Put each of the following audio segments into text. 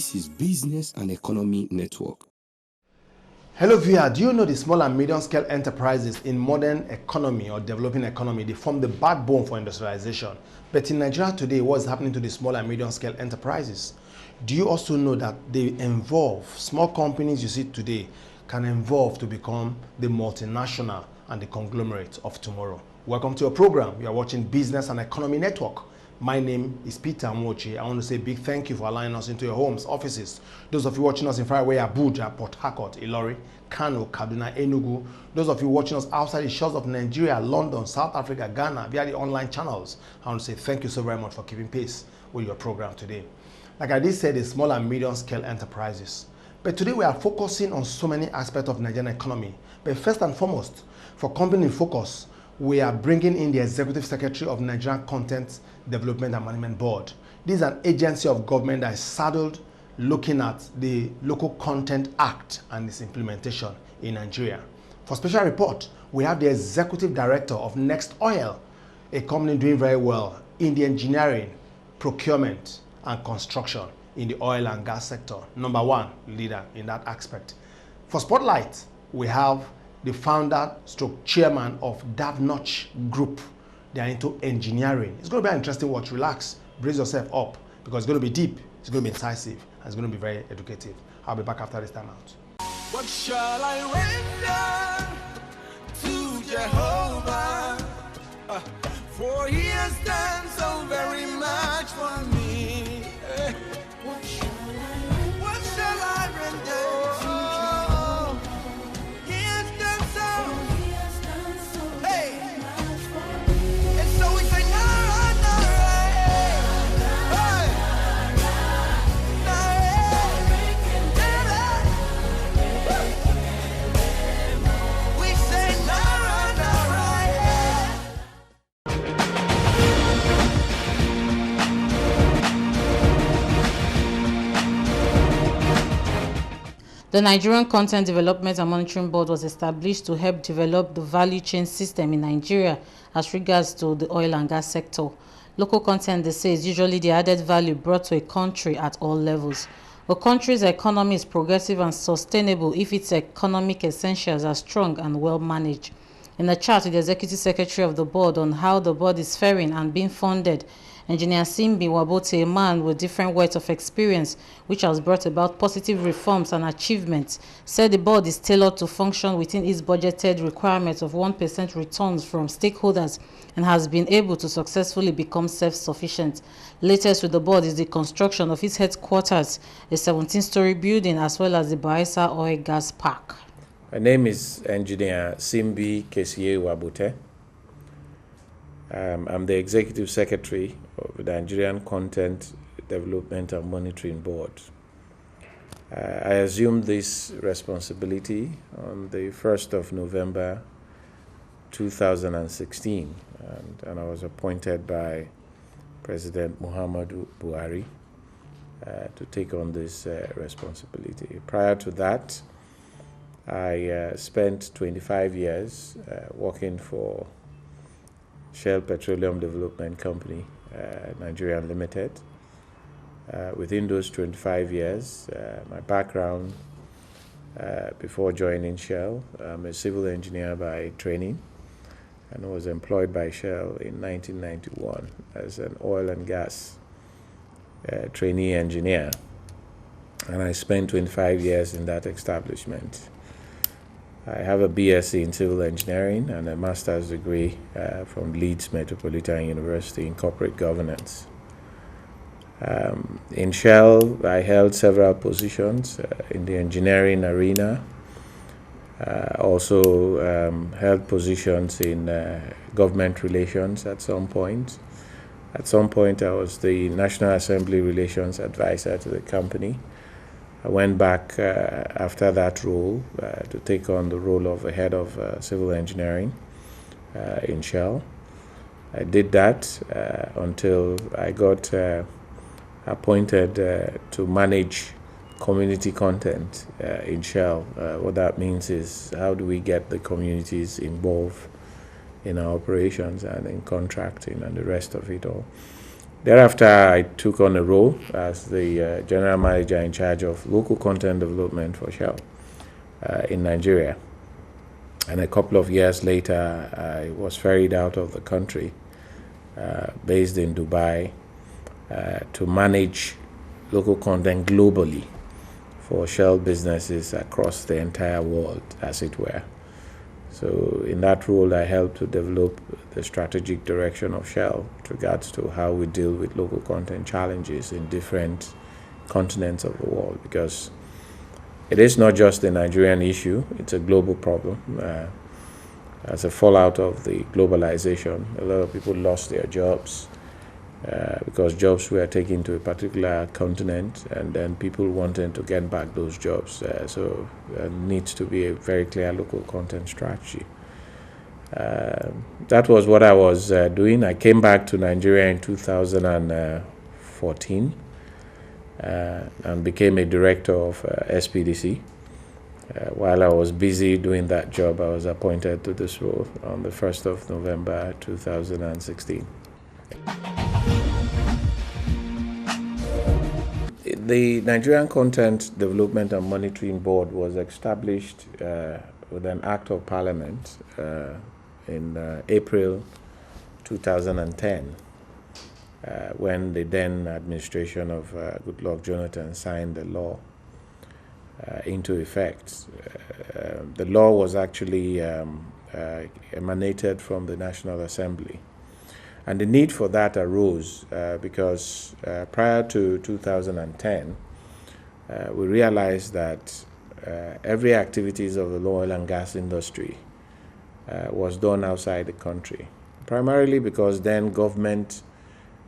This is Business and Economy Network. Hello viewer, do you know the small and medium scale enterprises in modern economy or developing economy, they form the backbone for industrialization. But in Nigeria today, what's happening to the small and medium scale enterprises? Do you also know that they involve, small companies you see today can evolve to become the multinational and the conglomerate of tomorrow? Welcome to your program. You are watching Business and Economy Network. My name is Peter Mochi. I want to say a big thank you for allowing us into your homes, offices. Those of you watching us in faraway Abuja, Port Harcourt, Ilori, Kano, Kaduna, Enugu. Those of you watching us outside the shores of Nigeria, London, South Africa, Ghana, via the online channels. I want to say thank you so very much for keeping pace with your program today. Like I did say, the small and medium scale enterprises. But today we are focusing on so many aspects of Nigerian economy. But first and foremost, for Company in Focus, we are bringing in the Executive Secretary of Nigerian Content Development and Management Board. This is an agency of government that is saddled looking at the Local Content Act and its implementation in Nigeria. For special report, we have the Executive Director of Next Oil, a company doing very well in the engineering, procurement, and construction in the oil and gas sector. Number one leader in that aspect. For Spotlight, we have the founder stroke chairman of Datnotch Group. They are into engineering. It's going to be an interesting watch. Relax, brace yourself up, because it's going to be deep, it's going to be incisive, and it's going to be very educative. I'll be back after this time out. What shall I render to Jehovah? For he has done so very much for me. What shall I render to Jehovah? He has done so. Hey, and so we say, The Nigerian Content Development and Monitoring Board was established to help develop the value chain system in Nigeria as regards to the oil and gas sector. Local content, they say, is usually the added value brought to a country at all levels. A country's economy is progressive and sustainable if its economic essentials are strong and well managed. In a chat with the Executive Secretary of the board on how the board is faring and being funded, Engineer N.C.D.M.B, Wabote, a man with different words of experience, which has brought about positive reforms and achievements, said the board is tailored to function within its budgeted requirements of 1% returns from stakeholders and has been able to successfully become self-sufficient. Latest with the board is the construction of its headquarters, a 17-story building, as well as the Baisa Oil Gas Park. My name is Engineer N.C.D.M.B Wabote. I'm the Executive Secretary of the Nigerian Content Development and Monitoring Board. I assumed this responsibility on the 1st of November 2016, and I was appointed by President Muhammadu Buhari to take on this responsibility. Prior to that, I spent 25 years working for Shell Petroleum Development Company, Nigeria Limited. Within those 25 years, my background before joining Shell, I'm a civil engineer by training and was employed by Shell in 1991 as an oil and gas trainee engineer. And I spent 25 years in that establishment. I have a BSc in Civil Engineering and a master's degree from Leeds Metropolitan University in Corporate Governance. In Shell, I held several positions in the engineering arena. Also held positions in government relations at some point. At some point, I was the National Assembly Relations Advisor to the company. I went back after that role to take on the role of a head of civil engineering in Shell. I did that until I got appointed to manage community content in Shell. What that means is, how do we get the communities involved in our operations and in contracting and the rest of it all. Thereafter, I took on a role as the general manager in charge of local content development for Shell in Nigeria. And a couple of years later, I was ferried out of the country, based in Dubai, to manage local content globally for Shell businesses across the entire world, as it were. So in that role, I helped to develop the strategic direction of Shell with regards to how we deal with local content challenges in different continents of the world, because it is not just a Nigerian issue, it's a global problem. As a fallout of the globalization, a lot of people lost their jobs because jobs were taken to a particular continent, and then people wanted to get back those jobs. So there needs to be a very clear local content strategy. That was what I was doing. I came back to Nigeria in 2014 and became a director of SPDC. While I was busy doing that job, I was appointed to this role on the 1st of November 2016. The Nigerian Content Development and Monitoring Board was established with an Act of Parliament in April 2010, when the then administration of Goodluck Jonathan signed the law into effect. The law was actually emanated from the National Assembly. And the need for that arose because prior to 2010, we realized that every activities of the oil and gas industry was done outside the country, primarily because then government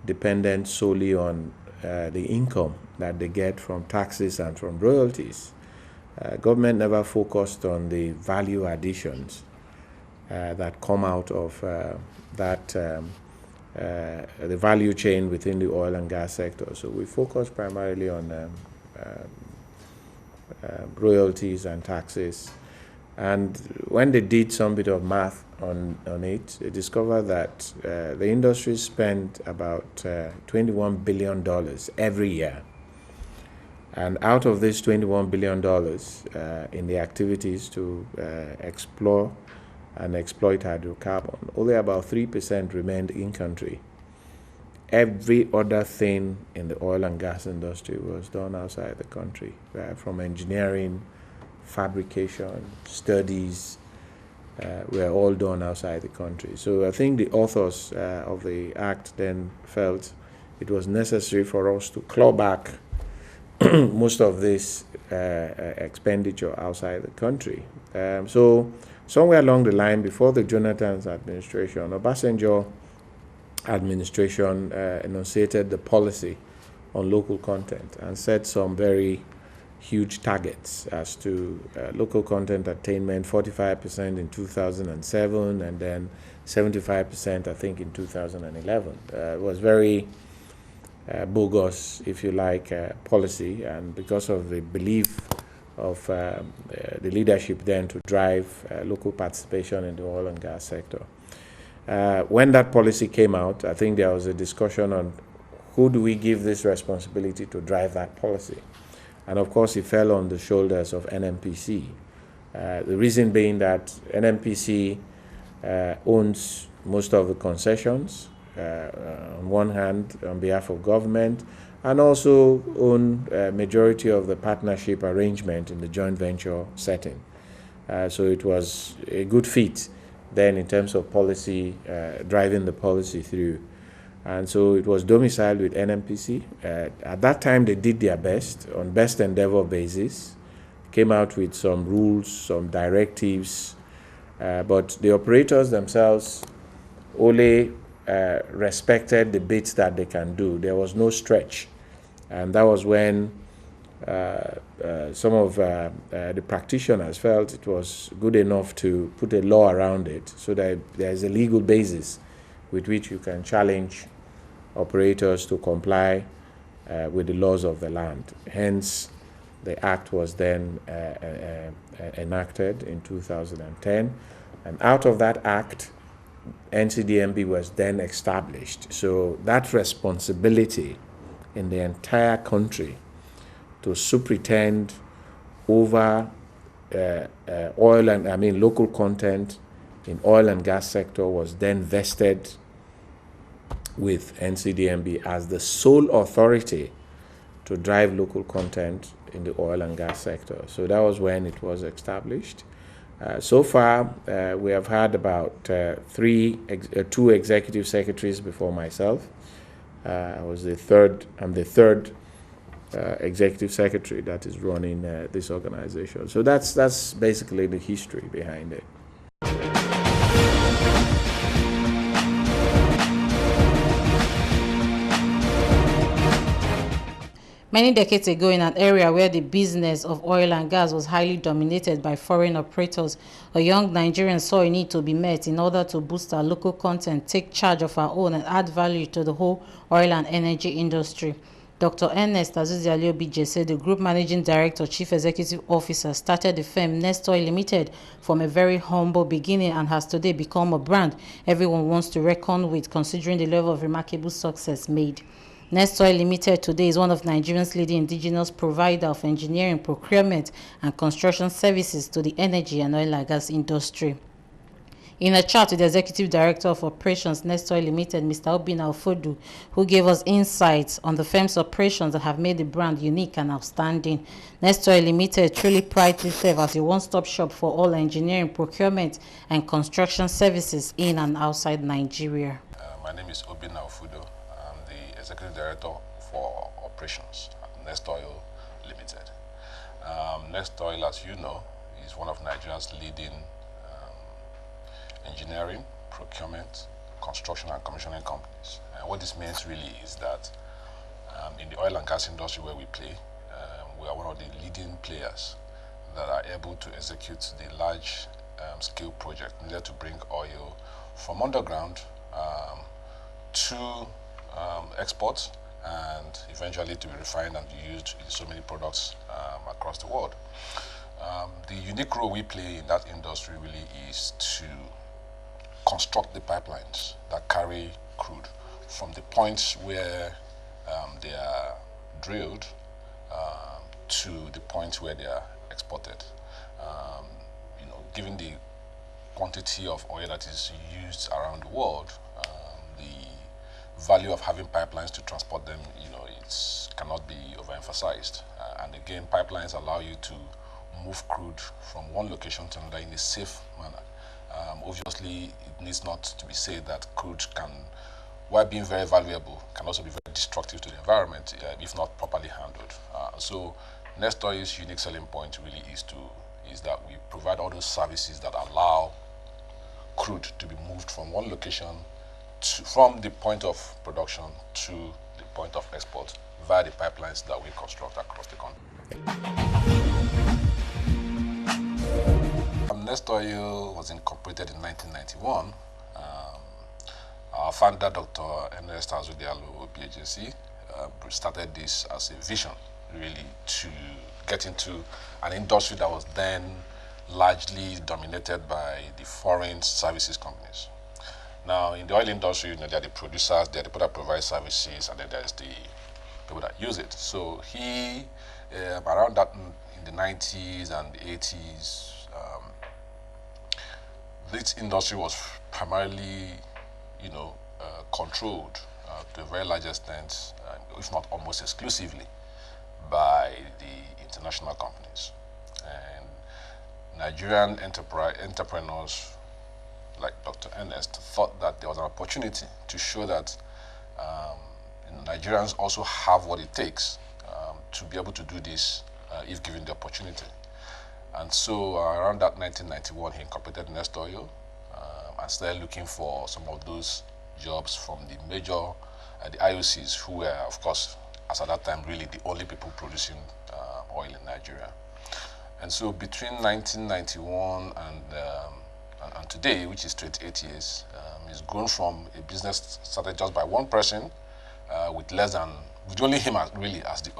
depended solely on the income that they get from taxes and from royalties. Government never focused on the value additions that come out of the value chain within the oil and gas sector. So we focus primarily on royalties and taxes. And when they did some bit of math on it, they discovered that the industry spent about $21 billion every year. And out of this $21 billion in the activities to explore and exploit hydrocarbon, only about 3% remained in country. Every other thing in the oil and gas industry was done outside the country, from engineering, fabrication, studies, were all done outside the country. So I think the authors of the act then felt it was necessary for us to claw back most of this expenditure outside the country. So somewhere along the line, before the Jonathan's administration, Obasanjo administration enunciated the policy on local content and set some very huge targets as to local content attainment, 45% in 2007, and then 75%, I think, in 2011. It was very bogus, if you like, policy, and because of the belief of the leadership then to drive local participation in the oil and gas sector. When that policy came out, I think there was a discussion on who do we give this responsibility to drive that policy. And of course, it fell on the shoulders of NNPC. The reason being that NNPC owns most of the concessions, on one hand, on behalf of government, and also own a majority of the partnership arrangement in the joint venture setting. So it was a good fit then in terms of policy, driving the policy through. And so it was domiciled with NNPC. At that time, they did their best on best endeavor basis, came out with some rules, some directives, but the operators themselves only respected the bits that they can do. There was no stretch. And that was when some of the practitioners felt it was good enough to put a law around it so that there is a legal basis with which you can challenge operators to comply with the laws of the land. Hence, the act was then enacted in 2010. And out of that act N.C.D.M.B was then established. So that responsibility in the entire country to superintend over oil and local content in oil and gas sector was then vested with N.C.D.M.B as the sole authority to drive local content in the oil and gas sector. So that was when it was established. So far, we have had about two executive secretaries before myself. I'm the third executive secretary that is running this organization. So that's basically the history behind it. Many decades ago, in an area where the business of oil and gas was highly dominated by foreign operators, a young Nigerian saw a need to be met in order to boost our local content, take charge of our own, and add value to the whole oil and energy industry. Dr. N.C.D.M.B, the Group Managing Director, Chief Executive Officer, started the firm N.C.D.M.B Limited from a very humble beginning and has today become a brand everyone wants to reckon with, considering the level of remarkable success made. N.C.D.M.B Limited today is one of Nigeria's leading indigenous provider of engineering, procurement, and construction services to the energy and oil and gas industry. In a chat with the Executive Director of Operations, N.C.D.M.B Limited, Mr. Obinna Ofodu, who gave us insights on the firm's operations that have made the brand unique and outstanding. N.C.D.M.B Limited truly prides itself as a one-stop shop for all engineering, procurement, and construction services in and outside Nigeria. My name is Obinna Ofodu. I'm the Executive Director for Operations at N.C.D.M.B Limited. N.C.D.M.B, as you know, is one of Nigeria's leading engineering, procurement, construction, and commissioning companies. And what this means really is that in the oil and gas industry where we play, we are one of the leading players that are able to execute the large scale project needed to bring oil from underground to exports and eventually to be refined and used in so many products across the world. The unique role we play in that industry really is to construct the pipelines that carry crude from the points where they are drilled to the point where they are exported. Given the quantity of oil that is used around the world, the value of having pipelines to transport them, it cannot be overemphasized. And again, pipelines allow you to move crude from one location to another in a safe manner. Obviously, it needs not to be said that crude can, while being very valuable, can also be very destructive to the environment if not properly handled. So N.C.D.M.B's unique selling point really is that we provide all those services that allow crude to be moved from one location from the point of production to the point of export via the pipelines that we construct across the country. N.C.D.M.B was incorporated in 1991. Our founder, Dr. N.C.D.M.B, started this as a vision, really, to get into an industry that was then largely dominated by the foreign services companies. Now, in the oil industry, there are the producers, there are the people that provide services, and then there's the people that use it. So he, around that in the 90s and the 80s, this industry was primarily, controlled to a very large extent, if not almost exclusively, by the international companies. And Nigerian entrepreneurs like Dr. Ernest thought that there was an opportunity to show that Nigerians also have what it takes to be able to do this if given the opportunity. And so around that 1991, he incorporated N.C.D.M.B and started looking for some of those jobs from the major, the IOCs, who were, of course, as at that time, really the only people producing oil in Nigeria. And so between 1991 and today, which is 28 years, it's grown from a business started just by one person with only him really as the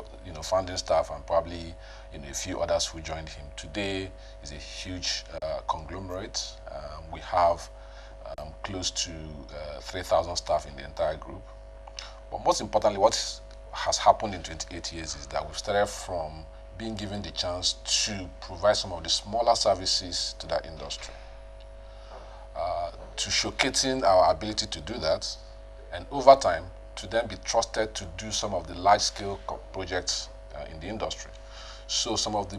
founding staff and probably a few others who joined him. Today is a huge conglomerate. We have close to 3,000 staff in the entire group. But most importantly, what has happened in 28 years is that we've started from being given the chance to provide some of the smaller services to that industry, to showcasing our ability to do that, and over time to then be trusted to do some of the large-scale projects in the industry. So some of the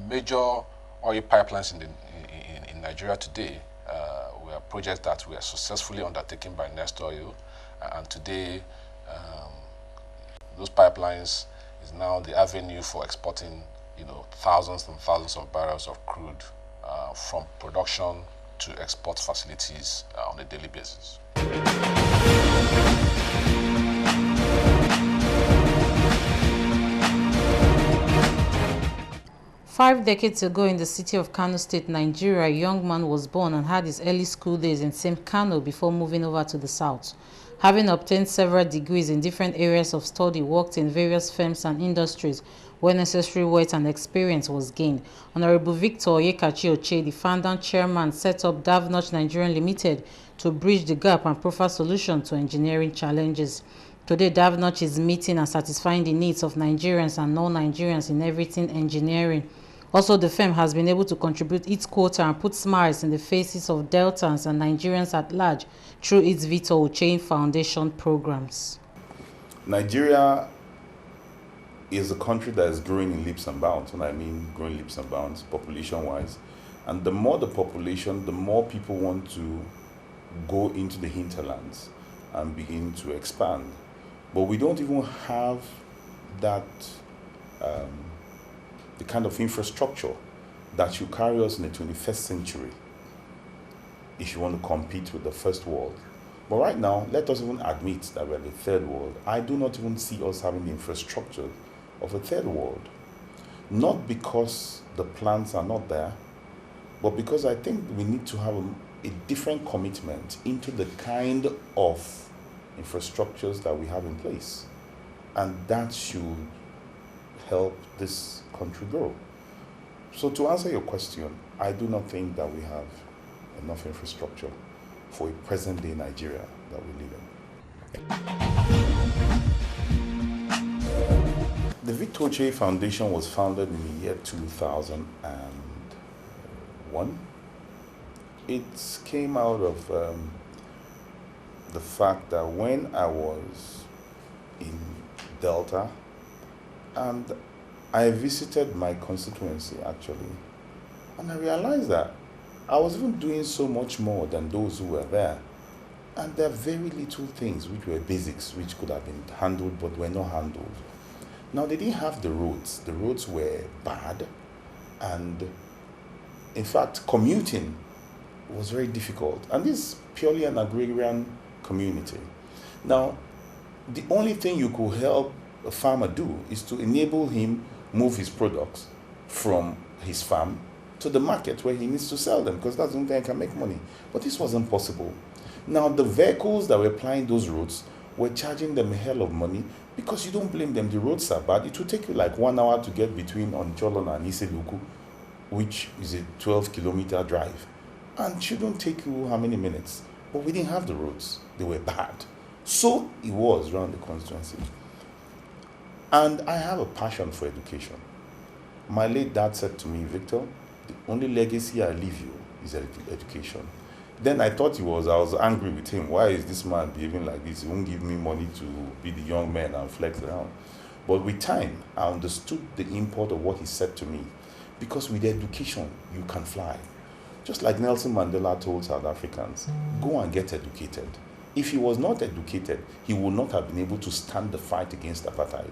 major oil pipelines in Nigeria today were projects that were successfully undertaken by Nest Oil, and today those pipelines is now the avenue for exporting, thousands and thousands of barrels of crude from production to export facilities on a daily basis. 5 decades ago in the city of Kano State, Nigeria, a young man was born and had his early school days in same Kano before moving over to the south. Having obtained several degrees in different areas of study, worked in various firms and industries where necessary wealth and experience was gained. Honorable Victor Oyekachi Oche, the founder and chairman, set up DOTNOTCH Nigeria Limited to bridge the gap and provide solutions to engineering challenges. Today, DOTNOTCH is meeting and satisfying the needs of Nigerians and non-Nigerians in everything engineering. Also, the firm has been able to contribute its quota and put smiles in the faces of Deltans and Nigerians at large through its Victor Oche Foundation programs. Nigeria is a country that is growing in leaps and bounds. And I mean growing leaps and bounds, population-wise. And the more the population, the more people want to go into the hinterlands and begin to expand. But we don't even have that the kind of infrastructure that should carry us in the 21st century if you want to compete with the first world. But right now, let us even admit that we're the third world. I do not even see us having the infrastructure of a third world. Not because the plans are not there, but because I think we need to have a different commitment into the kind of infrastructures that we have in place. And that should help this country grow. So to answer your question, I do not think that we have enough infrastructure for a present-day Nigeria that we live in. The Victor Oche Foundation was founded in the year 2001. It came out of the fact that when I was in Delta, and I visited my constituency actually, and I realized that I was even doing so much more than those who were there. And there are very little things which were basics which could have been handled but were not handled. Now, they didn't have the roads. The roads were bad, and in fact, commuting was very difficult. And this is purely an agrarian community. Now, the only thing you could help a farmer do is to enable him move his products from his farm to the market where he needs to sell them, because that's the only thing he can make money. But this wasn't possible. Now, the vehicles that were plying those roads were charging them a hell of money, because you don't blame them. The roads are bad. It will take you like 1 hour to get between Oncholon and Iseluku, which is a 12-kilometer drive. And shouldn't take you how many minutes? But we didn't have the roads. They were bad. So it was around the constituency. And I have a passion for education. My late dad said to me, Victor, the only legacy I leave you is education. Then I thought I was angry with him. Why is this man behaving like this? He won't give me money to be the young man and flex around. But with time, I understood the import of what he said to me. Because with education, you can fly. Just like Nelson Mandela told South Africans, go and get educated. If he was not educated, he would not have been able to stand the fight against apartheid.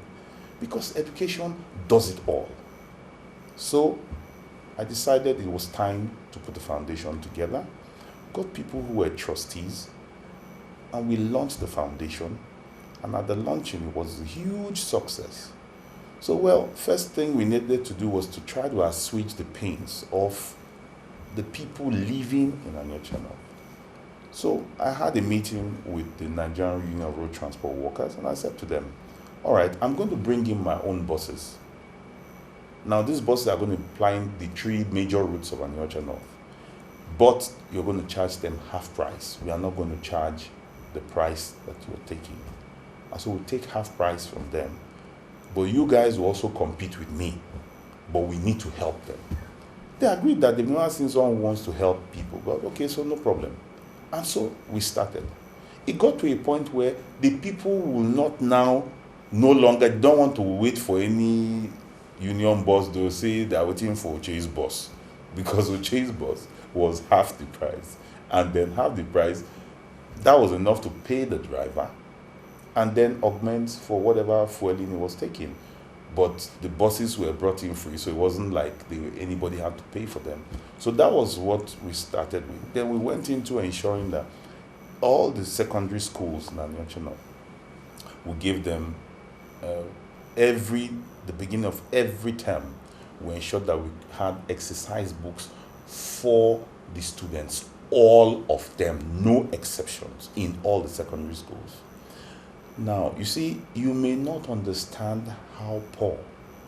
Because education does it all. So I decided it was time to put the foundation together, got people who were trustees, and we launched the foundation. And at the launching, it was a huge success. So, well, first thing we needed to do was to try to assuage the pains of the people living in Onitsha North. So I had a meeting with the Nigerian Union of Road Transport Workers, and I said to them, all right, I'm going to bring in my own buses. Now, these buses are going to be plying the 3 major routes of Onitsha North. but you're going to charge them half price. We are not going to charge the price that you're taking. And so we'll take half price from them. But you guys will also compete with me, but we need to help them. They agreed that they've never seen someone who wants to help people. But okay, so no problem. And so we started. It got to a point where the people will not now, no longer, don't want to wait for any union boss. They'll say they're waiting for Chase boss, because the Chase boss was half the price. And then half the price, that was enough to pay the driver and then augment for whatever fueling he was taking. But the buses were brought in free, so it wasn't like anybody had to pay for them. So that was what we started with. Then we went into ensuring that all the secondary schools in Datnotch, we gave them the beginning of every term, we ensured that we had exercise books for the students, all of them, no exceptions, in all the secondary schools. Now, you see, you may not understand how poor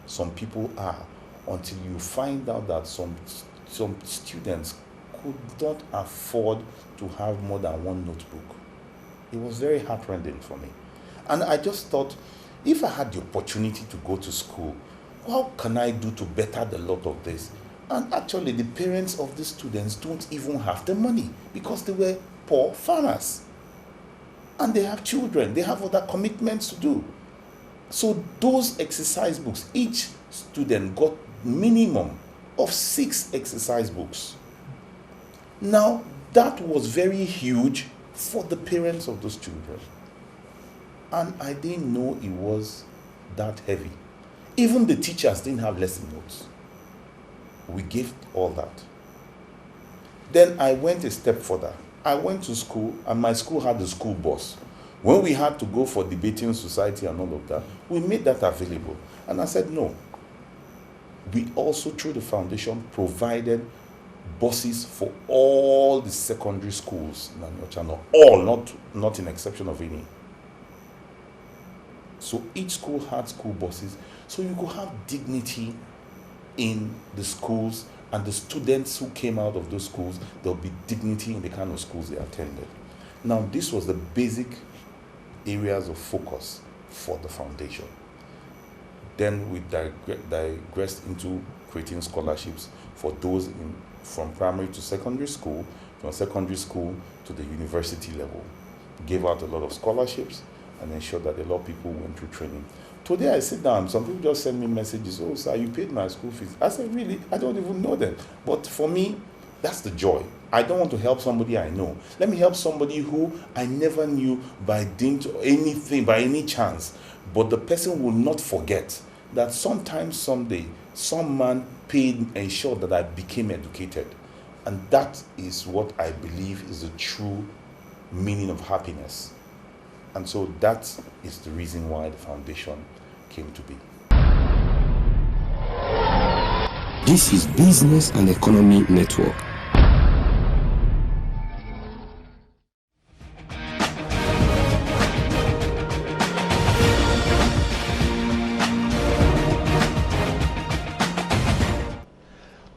some people are until you find out that some students could not afford to have more than one notebook. It was very heartrending for me. And I just thought, if I had the opportunity to go to school, what can I do to better the lot of this? And actually, the parents of the students don't even have the money because they were poor farmers. And they have children, they have other commitments to do. So those exercise books, each student got minimum of 6 exercise books. Now, that was very huge for the parents of those children. And I didn't know it was that heavy. Even the teachers didn't have lesson notes. We gave all that. Then I went a step further. I went to school, and my school had a school bus. When we had to go for debating society and all of that, we made that available. And I said, no. We also, through the foundation, provided buses for all the secondary schools in Datnotch, all, not in exception of any. So each school had school buses, so you could have dignity in the schools, and the students who came out of those schools, there'll be dignity in the kind of schools they attended. Now, this was the basic areas of focus for the foundation. Then we digressed into creating scholarships for those from primary to secondary school, from secondary school to the university level. Gave out a lot of scholarships and ensured that a lot of people went through training. Today I sit down, some people just send me messages, oh sir, you paid my school fees. I said, really? I don't even know them. But for me, that's the joy. I don't want to help somebody I know. Let me help somebody who I never knew by dint or anything, by any chance. But the person will not forget that sometime, someday, some man paid and ensured that I became educated. And that is what I believe is the true meaning of happiness. And so that is the reason why the foundation came to be. This is Business and Economy Network.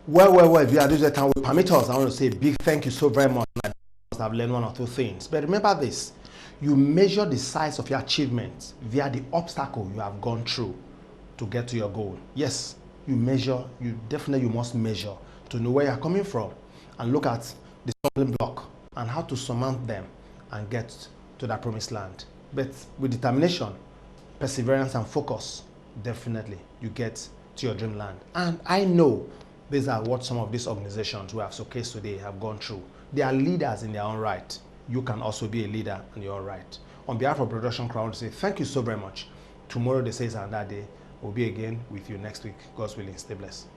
Well, if you are this time will permit us, I want to say a big thank you so very much. I must have learned one or two things. But remember this, you measure the size of your achievements via the obstacle you have gone through to get to your goal. Yes, you measure, you must measure to know where you're coming from and look at the stumbling block and how to surmount them and get to that promised land. But with determination, perseverance and focus, definitely you get to your dreamland. And I know these are what some of these organizations who have showcased today have gone through. They are leaders in their own right. You can also be a leader in your own right. On behalf of Production Crown, I want to say thank you so very much. Tomorrow, they say, is another day. We'll be again with you next week. God's willing. Stay blessed.